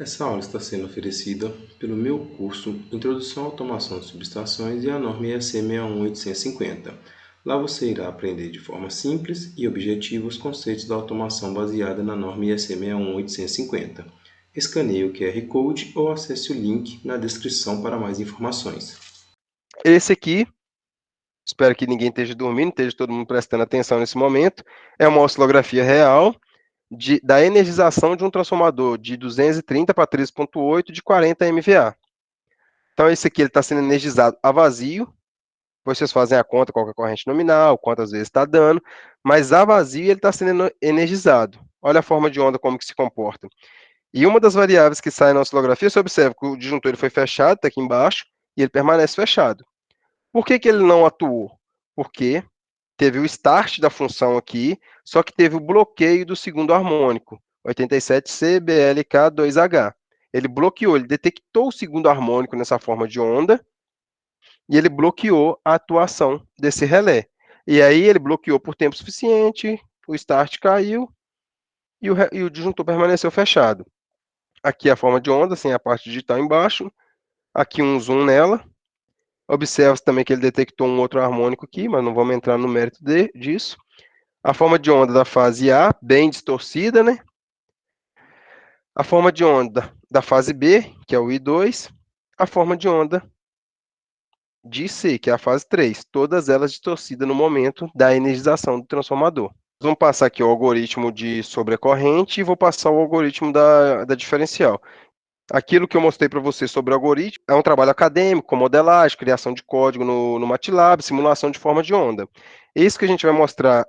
Essa aula está sendo oferecida pelo meu curso Introdução à Automação de Subestações e a norma EAC 61850. Lá você irá aprender de forma simples e objetiva os conceitos da automação baseada na norma EAC 61850. Escaneie o QR Code ou acesse o link na descrição para mais informações. Esse aqui, espero que ninguém esteja dormindo, esteja todo mundo prestando atenção nesse momento, é uma oscilografia real da energização de um transformador de 230 para 13,8 de 40 MVA. Então, esse aqui está sendo energizado a vazio, depois vocês fazem a conta, qual é a corrente nominal, quantas vezes está dando, mas a vazio ele está sendo energizado. Olha a forma de onda como que se comporta. E uma das variáveis que sai na oscilografia, você observa que o disjuntor ele foi fechado, está aqui embaixo, e ele permanece fechado. Por que ele não atuou? Porque teve o start da função aqui, só que teve o bloqueio do segundo harmônico, 87C BLK 2H. Ele bloqueou, ele detectou o segundo harmônico nessa forma de onda, e ele bloqueou a atuação desse relé. E aí ele bloqueou por tempo suficiente, o start caiu, e o disjuntor permaneceu fechado. Aqui a forma de onda, sem a parte digital embaixo, aqui um zoom nela. Observa também que ele detectou um outro harmônico aqui, mas não vamos entrar no mérito disso. A forma de onda da fase A, bem distorcida, né? A forma de onda da fase B, que é o I2. A forma de onda de C, que é a fase 3. Todas elas distorcidas no momento da energização do transformador. Vamos passar aqui o algoritmo de sobrecorrente e vou passar o algoritmo da diferencial. Aquilo que eu mostrei para você sobre o algoritmo é um trabalho acadêmico, com modelagem, criação de código no MATLAB, simulação de forma de onda. Esse que a gente vai mostrar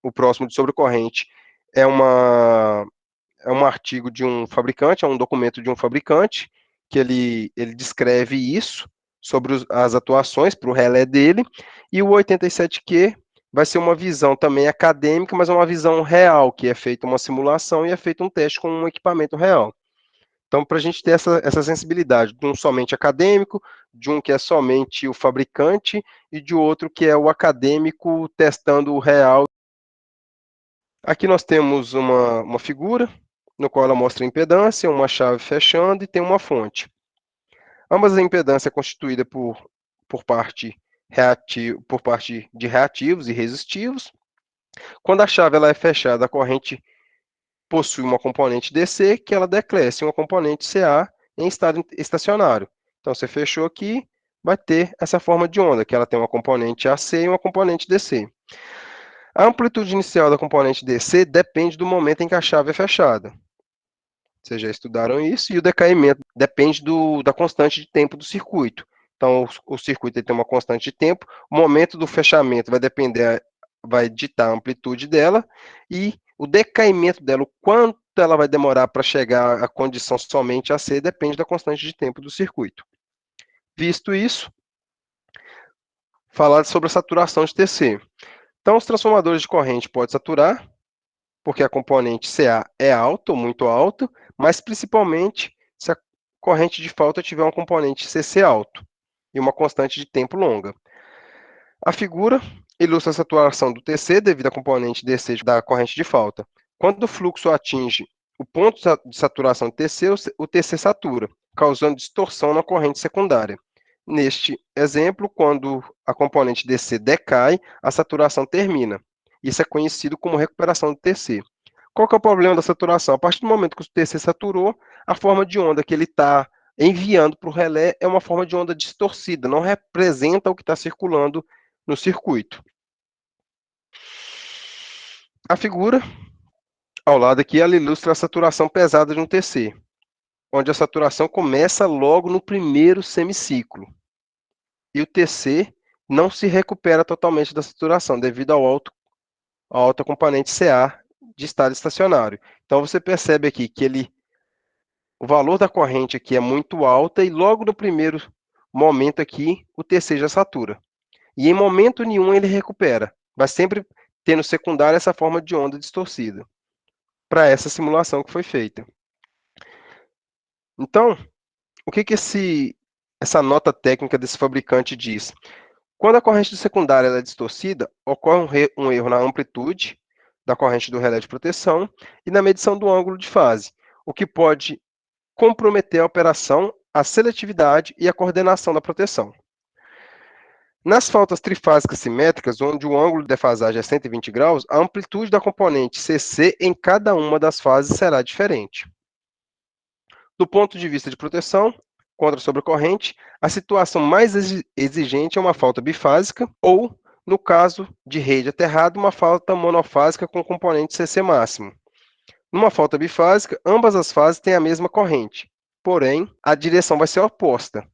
o próximo de sobrecorrente é, é um artigo de um fabricante, é um documento de um fabricante, que ele descreve isso, sobre as atuações para o relé dele, e o 87Q vai ser uma visão também acadêmica, mas é uma visão real, que é feita uma simulação e é feito um teste com um equipamento real. Então, para a gente ter essa sensibilidade de um somente acadêmico, de um que é somente o fabricante e de outro que é o acadêmico testando o real. Aqui nós temos uma figura, no qual ela mostra a impedância, uma chave fechando e tem uma fonte. Ambas a impedância é constituída por parte de reativos e resistivos. Quando a chave ela é fechada, a corrente possui uma componente DC que ela decresce uma componente CA em estado estacionário. Então, você fechou aqui, vai ter essa forma de onda, que ela tem uma componente AC e uma componente DC. A amplitude inicial da componente DC depende do momento em que a chave é fechada. Vocês já estudaram isso, e o decaimento depende da constante de tempo do circuito. Então, o circuito tem uma constante de tempo, o momento do fechamento vai depender, vai ditar a amplitude dela, e o decaimento dela, o quanto ela vai demorar para chegar à condição somente AC, depende da constante de tempo do circuito. Visto isso, falar sobre a saturação de TC. Então, os transformadores de corrente podem saturar, porque a componente CA é alta ou muito alta, mas principalmente se a corrente de falta tiver uma componente CC alto e uma constante de tempo longa. A figura ilustra a saturação do TC devido à componente DC da corrente de falta. Quando o fluxo atinge o ponto de saturação do TC, o TC satura, causando distorção na corrente secundária. Neste exemplo, quando a componente DC decai, a saturação termina. Isso é conhecido como recuperação do TC. Qual que é o problema da saturação? A partir do momento que o TC saturou, a forma de onda que ele está enviando para o relé é uma forma de onda distorcida, não representa o que está circulando no circuito. A figura, ao lado aqui, ela ilustra a saturação pesada de um TC, onde a saturação começa logo no primeiro semiciclo. E o TC não se recupera totalmente da saturação, devido à alta componente CA de estado estacionário. Então, você percebe aqui que o valor da corrente aqui é muito alta e logo no primeiro momento aqui, o TC já satura. E em momento nenhum ele recupera. Vai sempre ter no secundário essa forma de onda distorcida, para essa simulação que foi feita. Então, o que essa nota técnica desse fabricante diz? Quando a corrente secundária é distorcida, ocorre um erro na amplitude da corrente do relé de proteção e na medição do ângulo de fase. o que pode comprometer a operação, a seletividade e a coordenação da proteção. Nas faltas trifásicas simétricas, onde o ângulo de defasagem é 120 graus, a amplitude da componente CC em cada uma das fases será diferente. Do ponto de vista de proteção contra a sobrecorrente, a situação mais exigente é uma falta bifásica ou, no caso de rede aterrada, uma falta monofásica com componente CC máximo. Numa falta bifásica, ambas as fases têm a mesma corrente, porém, a direção vai ser oposta.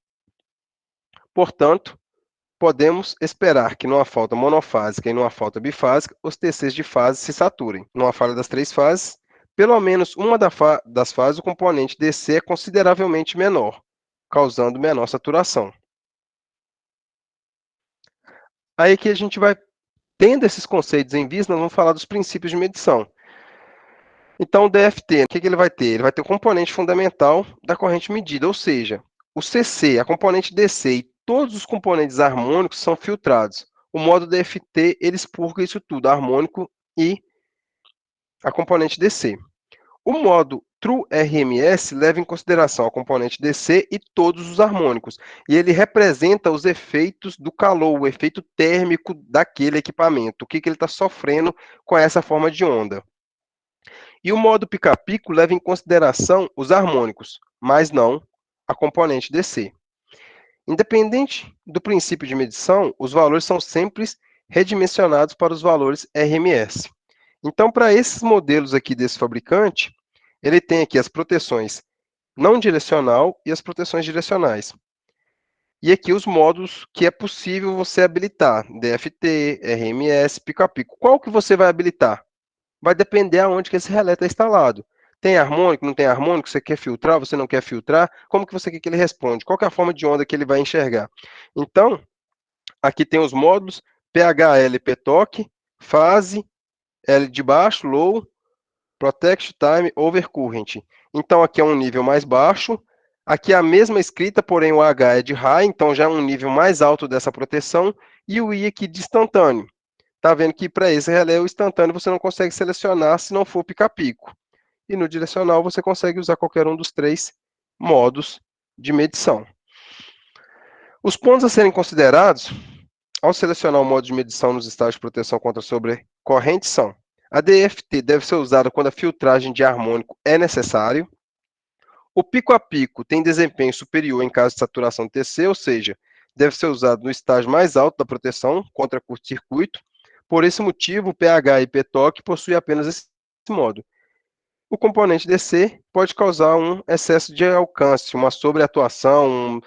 Portanto, podemos esperar que numa falta monofásica e numa falta bifásica, os TCs de fase se saturem. Numa falha das três fases, pelo menos uma das fases, o componente DC é consideravelmente menor, causando menor saturação. Aí que a gente vai tendo esses conceitos em vista, nós vamos falar dos princípios de medição. Então, o DFT, o que ele vai ter? Ele vai ter o componente fundamental da corrente medida, ou seja, o CC, a componente DC e todos os componentes harmônicos são filtrados. O modo DFT, ele expurga isso tudo, harmônico e a componente DC. O modo True RMS leva em consideração a componente DC e todos os harmônicos, e ele representa os efeitos do calor, o efeito térmico daquele equipamento, o que ele está sofrendo com essa forma de onda. E o modo pica-pico leva em consideração os harmônicos, mas não a componente DC. Independente do princípio de medição, os valores são sempre redimensionados para os valores RMS. Então, para esses modelos aqui desse fabricante, ele tem aqui as proteções não direcional e as proteções direcionais. E aqui os modos que é possível você habilitar, DFT, RMS, pica-pico. Qual que você vai habilitar? Vai depender aonde que esse relé está instalado. Tem harmônico, não tem harmônico? Você quer filtrar, você não quer filtrar? Como que você quer que ele responde? Qual que é a forma de onda que ele vai enxergar? Então, aqui tem os módulos PHL, PTOC, fase, L de baixo, low, protect time, overcurrent. Então, aqui é um nível mais baixo. Aqui é a mesma escrita, porém o H é de high, então já é um nível mais alto dessa proteção. E o I aqui de instantâneo. Está vendo que para esse relé o instantâneo você não consegue selecionar se não for pica-pico. E no direcional você consegue usar qualquer um dos três modos de medição. Os pontos a serem considerados ao selecionar o modo de medição nos estágios de proteção contra sobrecorrente são: a DFT deve ser usada quando a filtragem de harmônico é necessário. O pico a pico tem desempenho superior em caso de saturação de TC, ou seja, deve ser usado no estágio mais alto da proteção contra curto-circuito. Por esse motivo, o PH e PTOC possuem apenas esse modo. O componente DC pode causar um excesso de alcance, uma sobreatuação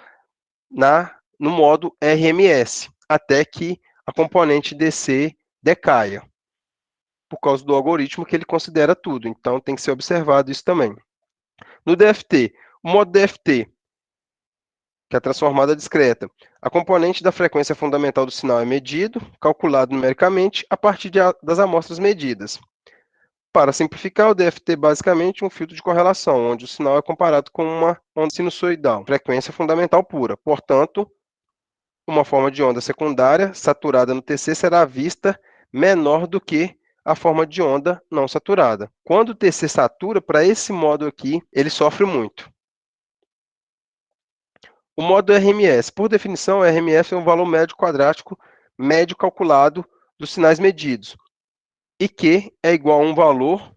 no modo RMS, até que a componente DC decaia, por causa do algoritmo que ele considera tudo. Então, tem que ser observado isso também. No DFT, o modo DFT, que é a transformada discreta, a componente da frequência fundamental do sinal é medido, calculado numericamente, a partir das amostras medidas. Para simplificar, o DFT é basicamente um filtro de correlação, onde o sinal é comparado com uma onda sinusoidal, frequência fundamental pura. Portanto, uma forma de onda secundária saturada no TC será vista menor do que a forma de onda não saturada. Quando o TC satura, para esse modo aqui, ele sofre muito. O modo RMS, por definição, o RMS é um valor médio quadrático médio calculado dos sinais medidos, e que é igual a um valor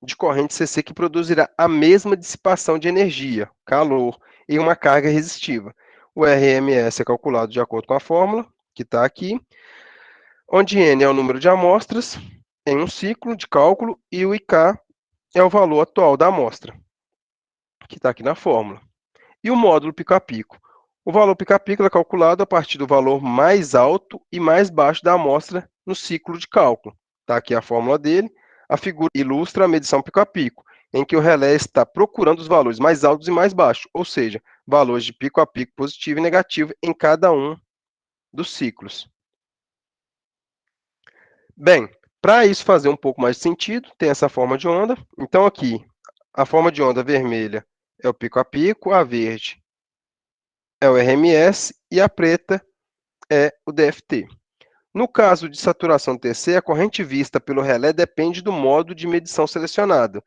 de corrente CC que produzirá a mesma dissipação de energia, calor, e uma carga resistiva. O RMS é calculado de acordo com a fórmula, que está aqui, onde N é o número de amostras em um ciclo de cálculo e o IK é o valor atual da amostra, que está aqui na fórmula. E o módulo pico a pico. O valor pico a pico é calculado a partir do valor mais alto e mais baixo da amostra no ciclo de cálculo. Está aqui a fórmula dele. A figura ilustra a medição pico a pico, em que o relé está procurando os valores mais altos e mais baixos, ou seja, valores de pico a pico positivo e negativo em cada um dos ciclos. Bem, para isso fazer um pouco mais de sentido, tem essa forma de onda. Então, aqui, a forma de onda vermelha é o pico a pico, a verde é o RMS e a preta é o DFT. No caso de saturação TC, a corrente vista pelo relé depende do modo de medição selecionado.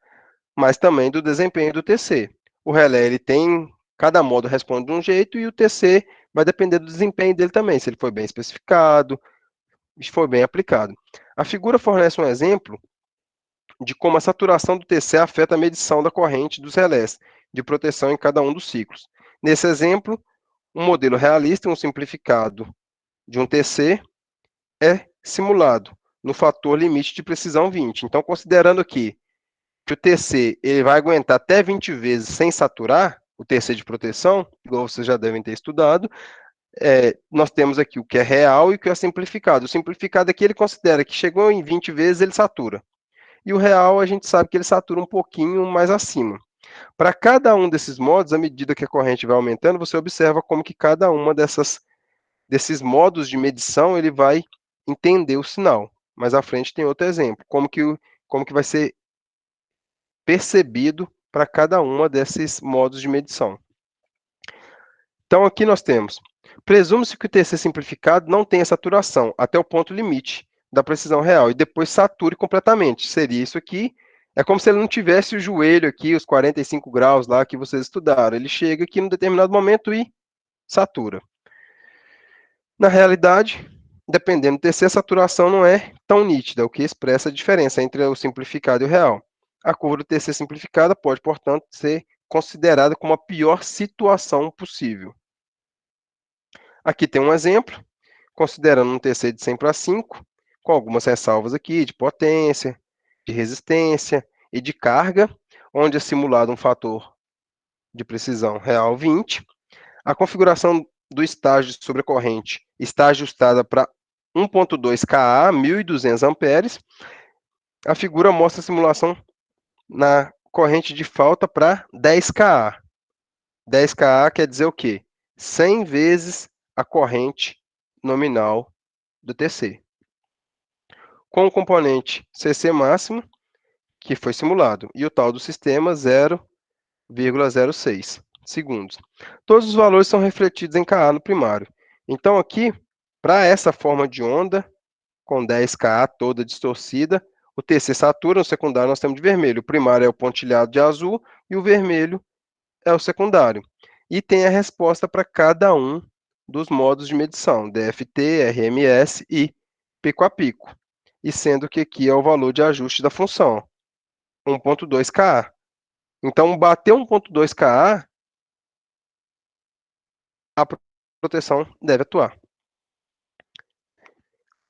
mas também do desempenho do TC. O relé, ele tem, cada modo responde de um jeito, e o TC vai depender do desempenho dele também, se ele foi bem especificado, se foi bem aplicado. A figura fornece um exemplo de como a saturação do TC afeta a medição da corrente dos relés de proteção em cada um dos ciclos. Nesse exemplo, um modelo realista e um simplificado de um TC é simulado no fator limite de precisão 20. Então, considerando aqui que o TC ele vai aguentar até 20 vezes sem saturar, o TC de proteção, igual vocês já devem ter estudado, nós temos aqui o que é real e o que é simplificado. O simplificado aqui ele considera que chegou em 20 vezes ele satura. E o real a gente sabe que ele satura um pouquinho mais acima. Para cada um desses modos, à medida que a corrente vai aumentando, você observa como que cada uma desses modos de medição ele vai entender o sinal. Mais à frente tem outro exemplo, como que vai ser percebido para cada uma desses modos de medição. Então aqui nós temos, presume-se que o TC simplificado não tenha saturação até o ponto limite da precisão real e depois sature completamente. Seria isso aqui. É como se ele não tivesse o joelho aqui, os 45 graus lá que vocês estudaram. Ele chega aqui num determinado momento e satura. Na realidade, dependendo do TC, a saturação não é tão nítida, o que expressa a diferença entre o simplificado e o real. A curva do TC simplificada pode, portanto, ser considerada como a pior situação possível. Aqui tem um exemplo, considerando um TC de 100 para 5, com algumas ressalvas aqui de potência, de resistência e de carga, onde é simulado um fator de precisão real 20. A configuração do estágio de sobrecorrente está ajustada para 1.2 kA, 1.200 amperes. A figura mostra a simulação na corrente de falta para 10 kA. 10 kA quer dizer o quê? 100 vezes a corrente nominal do TC. Com o componente CC máximo, que foi simulado, e o tal do sistema 0,06 segundos. Todos os valores são refletidos em Ka no primário. Então aqui, para essa forma de onda, com 10 Ka toda distorcida, o TC satura, no secundário nós temos de vermelho. O primário é o pontilhado de azul e o vermelho é o secundário. E tem a resposta para cada um dos modos de medição, DFT, RMS e pico a pico. E sendo que aqui é o valor de ajuste da função, 1.2 Ka. Então, bater 1.2 Ka, a proteção deve atuar.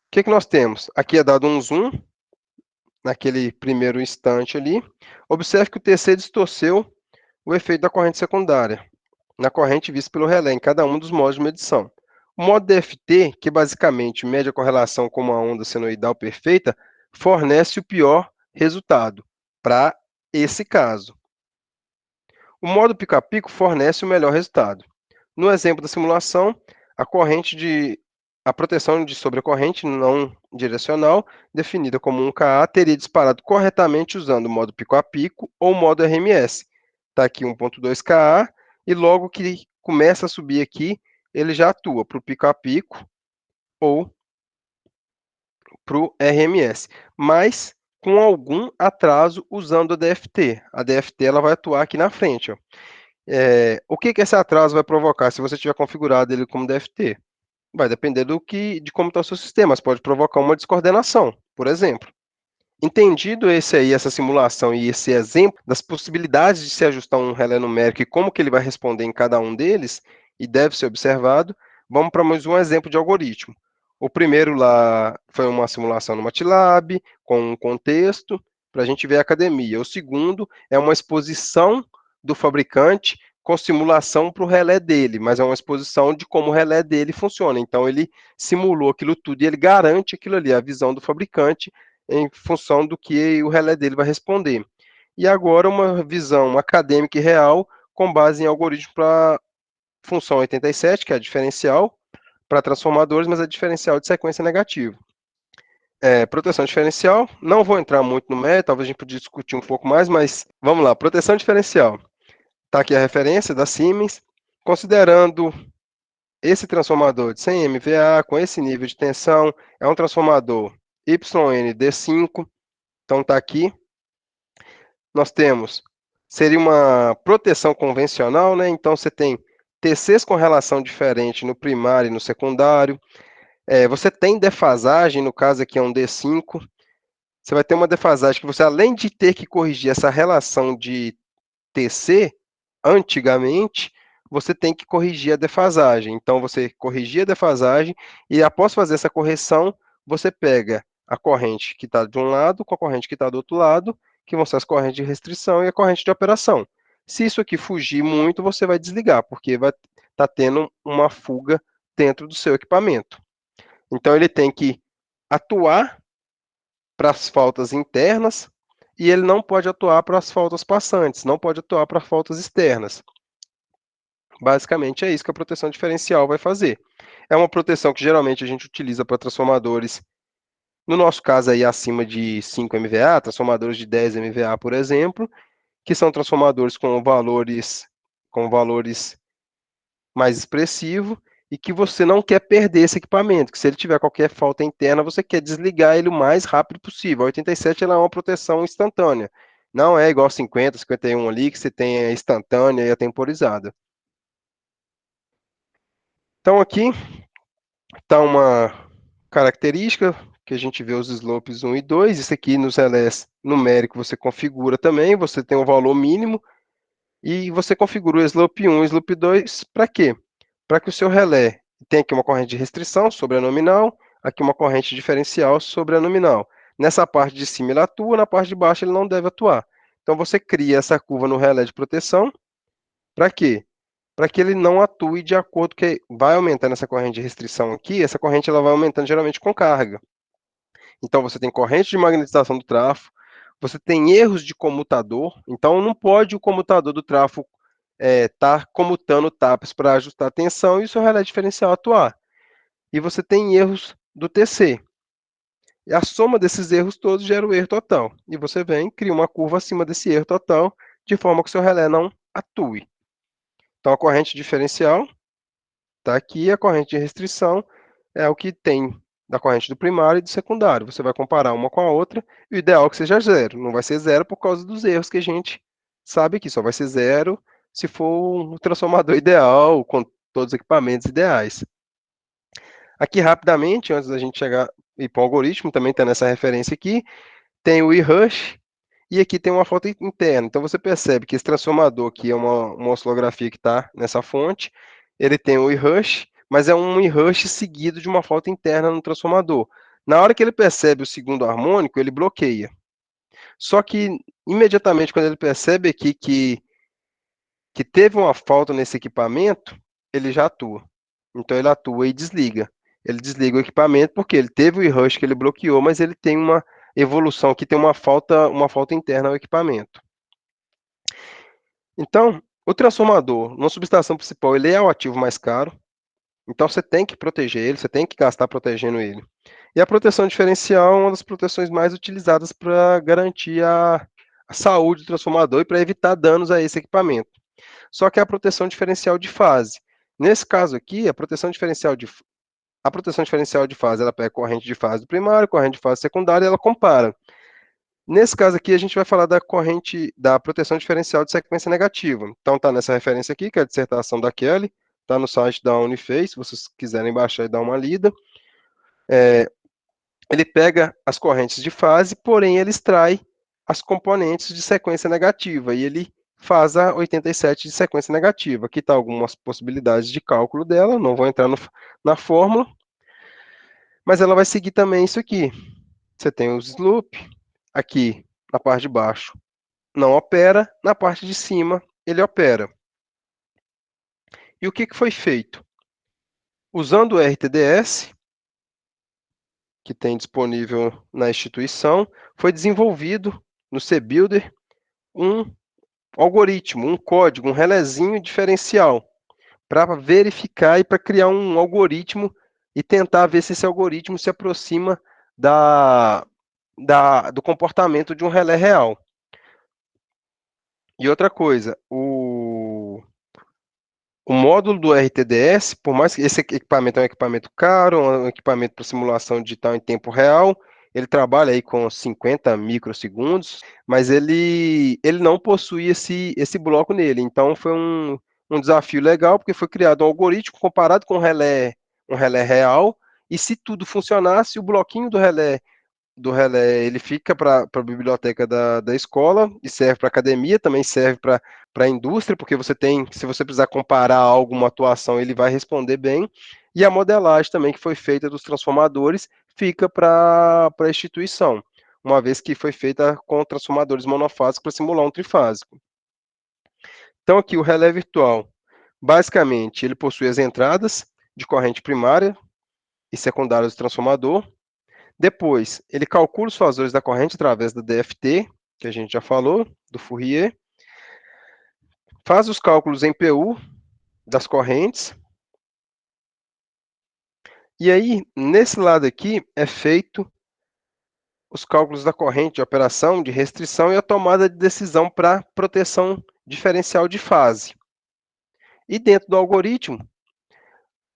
O que nós temos? Aqui é dado um zoom, naquele primeiro instante ali. Observe que o TC distorceu o efeito da corrente secundária, na corrente vista pelo relé, em cada um dos modos de medição. O modo DFT, que basicamente mede a correlação com uma onda senoidal perfeita, fornece o pior resultado para esse caso. O modo pico a pico fornece o melhor resultado. No exemplo da simulação, a proteção de sobrecorrente não direcional, definida como 1Ka, teria disparado corretamente usando o modo pico a pico ou o modo RMS. Está aqui 1.2 Ka, e logo que começa a subir aqui, ele já atua para o pico a pico ou para o RMS, mas com algum atraso usando a DFT. A DFT ela vai atuar aqui na frente. Ó. O que esse atraso vai provocar se você tiver configurado ele como DFT? Vai depender de como está o seu sistema, mas pode provocar uma descoordenação, por exemplo. Entendido essa simulação e esse exemplo das possibilidades de se ajustar um relé numérico e como que ele vai responder em cada um deles, e deve ser observado, vamos para mais um exemplo de algoritmo. O primeiro lá foi uma simulação no MATLAB, com um contexto, para a gente ver a academia. O segundo é uma exposição do fabricante com simulação para o relé dele, mas é uma exposição de como o relé dele funciona. Então, ele simulou aquilo tudo e ele garante aquilo ali, a visão do fabricante, em função do que o relé dele vai responder. E agora uma visão acadêmica e real com base em algoritmo para função 87, que é a diferencial, para transformadores, mas é diferencial de sequência negativa. Proteção diferencial, não vou entrar muito no mérito, talvez a gente podia discutir um pouco mais, mas vamos lá, proteção diferencial. Está aqui a referência da Siemens, considerando esse transformador de 100 MVA, com esse nível de tensão, é um transformador YND5, então está aqui. nós temos, seria uma proteção convencional, né? Então você tem TCs com relação diferente no primário e no secundário. Você tem defasagem, no caso aqui é um D5. Você vai ter uma defasagem que você, além de ter que corrigir essa relação de TC, antigamente, você tem que corrigir a defasagem. Então, você corrigir a defasagem e, após fazer essa correção, você pega a corrente que está de um lado com a corrente que está do outro lado, que vão ser as correntes de restrição e a corrente de operação. Se isso aqui fugir muito, você vai desligar, porque vai estar tendo uma fuga dentro do seu equipamento. Então, ele tem que atuar para as faltas internas e ele não pode atuar para as faltas passantes, não pode atuar para faltas externas. Basicamente é isso que a proteção diferencial vai fazer. É uma proteção que geralmente a gente utiliza para transformadores, no nosso caso aí acima de 5 MVA, transformadores de 10 MVA, por exemplo, que são transformadores com valores mais expressivos e que você não quer perder esse equipamento, que se ele tiver qualquer falta interna, você quer desligar ele o mais rápido possível. A 87 ela é uma proteção instantânea. Não é igual a 50, 51 ali, que você tem a instantânea e a temporizada. Então aqui está uma característica que a gente vê os slopes 1 e 2. Isso aqui nos relés numéricos você configura também, você tem um valor mínimo e você configura o slope 1 e o slope 2 para quê? Para que o seu relé tenha aqui uma corrente de restrição sobre a nominal, aqui uma corrente diferencial sobre a nominal. Nessa parte de cima ele atua, na parte de baixo ele não deve atuar. Então você cria essa curva no relé de proteção, para quê? Para que ele não atue de acordo que vai aumentando essa corrente de restrição aqui, essa corrente ela vai aumentando geralmente com carga. Então você tem corrente de magnetização do trafo, você tem erros de comutador, então não pode o comutador do trafo estar comutando tapas para ajustar a tensão e o seu relé diferencial atuar. E você tem erros do TC. E a soma desses erros todos gera o erro total. E você vem, cria uma curva acima desse erro total, de forma que o seu relé não atue. Então a corrente diferencial está aqui, a corrente de restrição é o que tem da corrente do primário e do secundário. Você vai comparar uma com a outra, e o ideal é que seja zero. Não vai ser zero por causa dos erros que a gente sabe que só vai ser zero se for um transformador ideal, com todos os equipamentos ideais. Aqui, rapidamente, antes da gente chegar e para o algoritmo, também está nessa referência aqui, tem o e-rush, e aqui tem uma falta interna. Então, você percebe que esse transformador aqui é uma oscilografia que está nessa fonte, ele tem o e-rush, mas é um e-rush seguido de uma falta interna no transformador. Na hora que ele percebe o segundo harmônico, ele bloqueia. Só que, imediatamente, quando ele percebe aqui que teve uma falta nesse equipamento, ele já atua. Então ele atua e desliga. Ele desliga o equipamento porque ele teve o e-rush que ele bloqueou, mas ele tem uma evolução que tem uma falta interna ao equipamento. Então, o transformador, numa subestação principal, ele é o ativo mais caro. Então você tem que proteger ele, você tem que gastar protegendo ele. E a proteção diferencial é uma das proteções mais utilizadas para garantir a saúde do transformador e para evitar danos a esse equipamento. Só que é a proteção diferencial de fase. Nesse caso aqui, a proteção diferencial de fase, ela pega corrente de fase do primário, corrente de fase secundária e ela compara. Nesse caso aqui, a gente vai falar da corrente da proteção diferencial de sequência negativa. Então, está nessa referência aqui, que é a dissertação da Kelly, está no site da Uniface, se vocês quiserem baixar e dar uma lida. Ele pega as correntes de fase, porém ele extrai as componentes de sequência negativa, e ele faz a 87 de sequência negativa. Aqui está algumas possibilidades de cálculo dela, não vou entrar na fórmula, mas ela vai seguir também isso aqui. Você tem os loop, aqui na parte de baixo não opera, na parte de cima ele opera. E o que foi feito? Usando o RTDS, que tem disponível na instituição, foi desenvolvido no CBuilder um algoritmo, um código, um relézinho diferencial, para verificar e para criar um algoritmo e tentar ver se esse algoritmo se aproxima do comportamento de um relé real. E outra coisa, o módulo do RTDS, por mais que esse equipamento é um equipamento caro, um equipamento para simulação digital em tempo real, ele trabalha aí com 50 microsegundos, mas ele não possui esse bloco nele. Então foi um desafio legal, porque foi criado um algoritmo comparado com um relé real, e se tudo funcionasse, o bloquinho do relé ele fica para a biblioteca da escola e serve para academia, também serve para a indústria, porque se você precisar comparar alguma atuação, ele vai responder bem. E a modelagem também que foi feita dos transformadores fica para a instituição, uma vez que foi feita com transformadores monofásicos para simular um trifásico. Então aqui o relé virtual, basicamente, ele possui as entradas de corrente primária e secundária do transformador. Depois, ele calcula os fasores da corrente através do DFT, que a gente já falou, do Fourier. Faz os cálculos em PU das correntes. E aí, nesse lado aqui, é feito os cálculos da corrente de operação, de restrição e a tomada de decisão para proteção diferencial de fase. E dentro do algoritmo,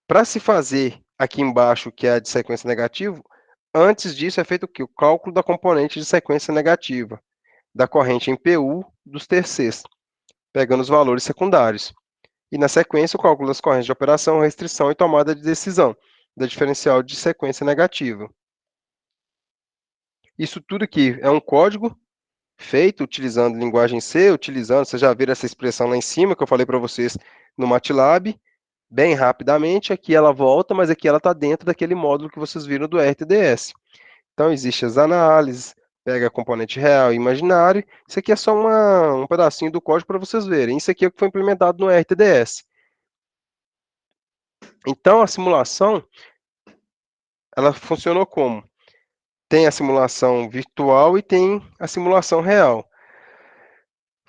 para se fazer aqui embaixo, que é a de sequência negativa, antes disso é feito o quê? O cálculo da componente de sequência negativa, da corrente em PU dos terceiros, pegando os valores secundários. E na sequência, o cálculo das correntes de operação, restrição e tomada de decisão, da diferencial de sequência negativa. Isso tudo aqui é um código feito utilizando linguagem C, vocês já viram essa expressão lá em cima, que eu falei para vocês no MATLAB, bem rapidamente, aqui ela volta, mas aqui ela está dentro daquele módulo que vocês viram do RTDS. Então, existem as análises, pega componente real e imaginário, isso aqui é só um pedacinho do código para vocês verem, isso aqui é o que foi implementado no RTDS. Então, a simulação, ela funcionou como? Tem a simulação virtual e tem a simulação real.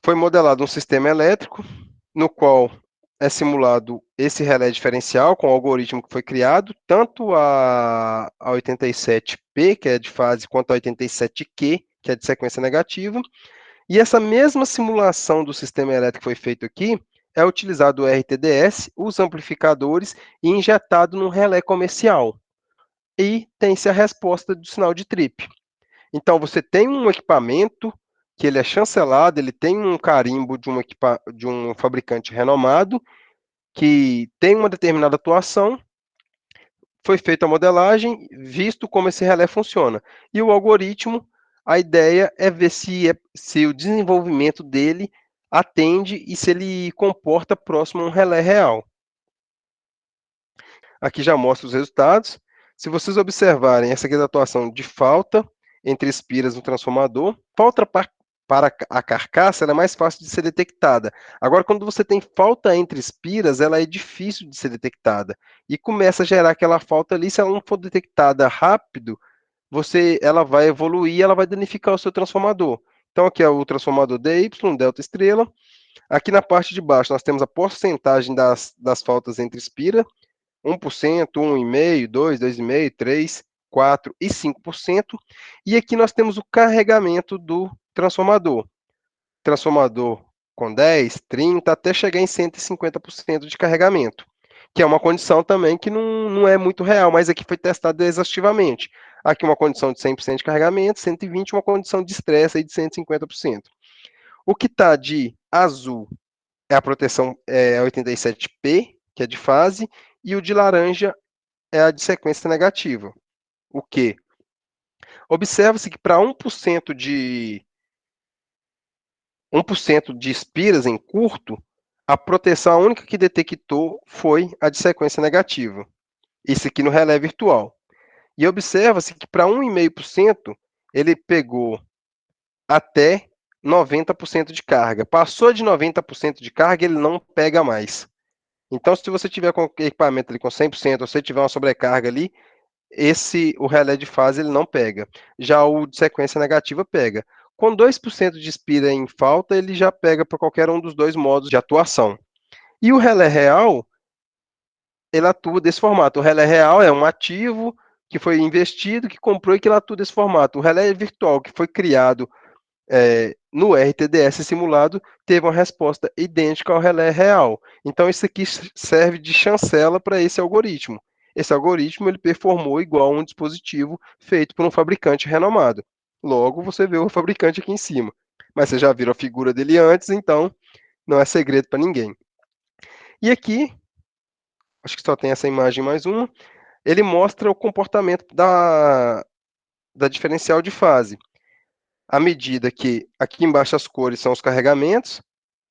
Foi modelado um sistema elétrico, no qual é simulado esse relé diferencial com o algoritmo que foi criado, tanto a 87P, que é de fase, quanto a 87Q, que é de sequência negativa. E essa mesma simulação do sistema elétrico que foi feito aqui é utilizado o RTDS, os amplificadores e injetado num relé comercial. E tem-se a resposta do sinal de trip. Então, você tem um equipamento que ele é chancelado, ele tem um carimbo de um fabricante renomado, que tem uma determinada atuação, foi feita a modelagem, visto como esse relé funciona. E o algoritmo, a ideia é ver se o desenvolvimento dele atende e se ele comporta próximo a um relé real. Aqui já mostra os resultados. Se vocês observarem, essa aqui é a atuação de falta entre espiras no transformador. Falta para a carcaça, ela é mais fácil de ser detectada. Agora, quando você tem falta entre espiras, ela é difícil de ser detectada. E começa a gerar aquela falta ali, se ela não for detectada rápido, ela vai evoluir, ela vai danificar o seu transformador. Então, aqui é o transformador DY, delta estrela. Aqui na parte de baixo, nós temos a porcentagem das faltas entre espira, 1%, 1,5%, 2%, 2,5%, 3%, 4% e 5%. E aqui nós temos o carregamento do transformador. Transformador com 10, 30, até chegar em 150% de carregamento, que é uma condição também que não é muito real, mas aqui foi testado exaustivamente. Aqui uma condição de 100% de carregamento, 120% uma condição de estresse aí de 150%. O que está de azul é a proteção 87P, que é de fase, e o de laranja é a de sequência negativa. O que? Observa-se que para 1% de espiras em curto, a proteção única que detectou foi a de sequência negativa. Isso aqui no relé virtual. E observa-se que para 1,5% ele pegou até 90% de carga. Passou de 90% de carga, ele não pega mais. Então, se você tiver com o equipamento ali com 100%, ou se tiver uma sobrecarga ali, o relé de fase ele não pega. Já o de sequência negativa pega. Com 2% de espira em falta, ele já pega para qualquer um dos dois modos de atuação. E o relé real, ele atua desse formato. O relé real é um ativo que foi investido, que comprou e que ele atua desse formato. O relé virtual, que foi criado no RTDS simulado, teve uma resposta idêntica ao relé real. Então, isso aqui serve de chancela para esse algoritmo. esse algoritmo ele performou igual a um dispositivo feito por um fabricante renomado. Logo, você vê o fabricante aqui em cima. Mas você já viu a figura dele antes, então não é segredo para ninguém. E aqui, acho que só tem essa imagem mais uma, ele mostra o comportamento da diferencial de fase. À medida que aqui embaixo as cores são os carregamentos,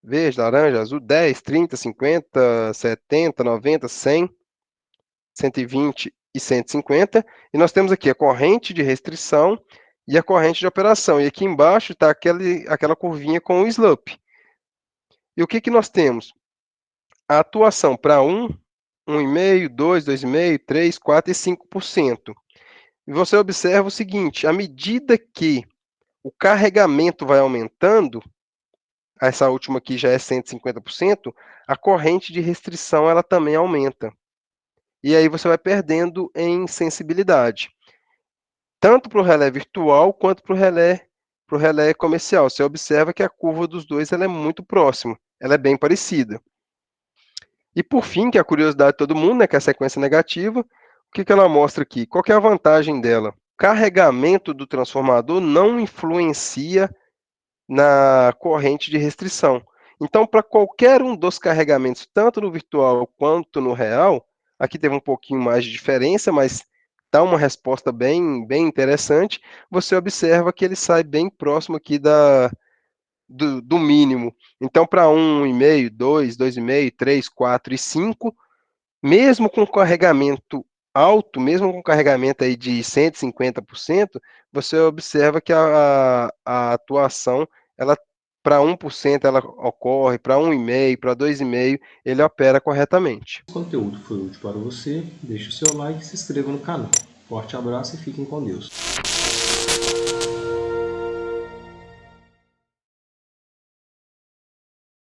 verde, laranja, azul, 10, 30, 50, 70, 90, 100, 120 e 150. E nós temos aqui a corrente de restrição e a corrente de operação. E aqui embaixo está aquela curvinha com o slope. E o que, que nós temos? A atuação para 1, 1,5, 2, 2,5, 3, 4 e 5%. E você observa o seguinte, à medida que o carregamento vai aumentando, essa última aqui já é 150%, a corrente de restrição ela também aumenta. E aí você vai perdendo em sensibilidade, tanto para o relé virtual quanto para o relé comercial. Você observa que a curva dos dois ela é muito próxima, ela é bem parecida. E por fim, que é a curiosidade de todo mundo, né, que é a sequência negativa, o que, que ela mostra aqui? Qual que é a vantagem dela? O carregamento do transformador não influencia na corrente de restrição. Então, para qualquer um dos carregamentos, tanto no virtual quanto no real, aqui teve um pouquinho mais de diferença, mas dá uma resposta bem interessante. Você observa que ele sai bem próximo aqui do mínimo. Então, para 1,5, 2, 2,5, 3, 4 e 5, mesmo com carregamento alto, mesmo com carregamento aí de 150%, você observa que a atuação, ela para 1% ela ocorre, para 1,5, para 2,5, ele opera corretamente. Se o conteúdo foi útil para você, deixe o seu like e se inscreva no canal. Forte abraço e fiquem com Deus.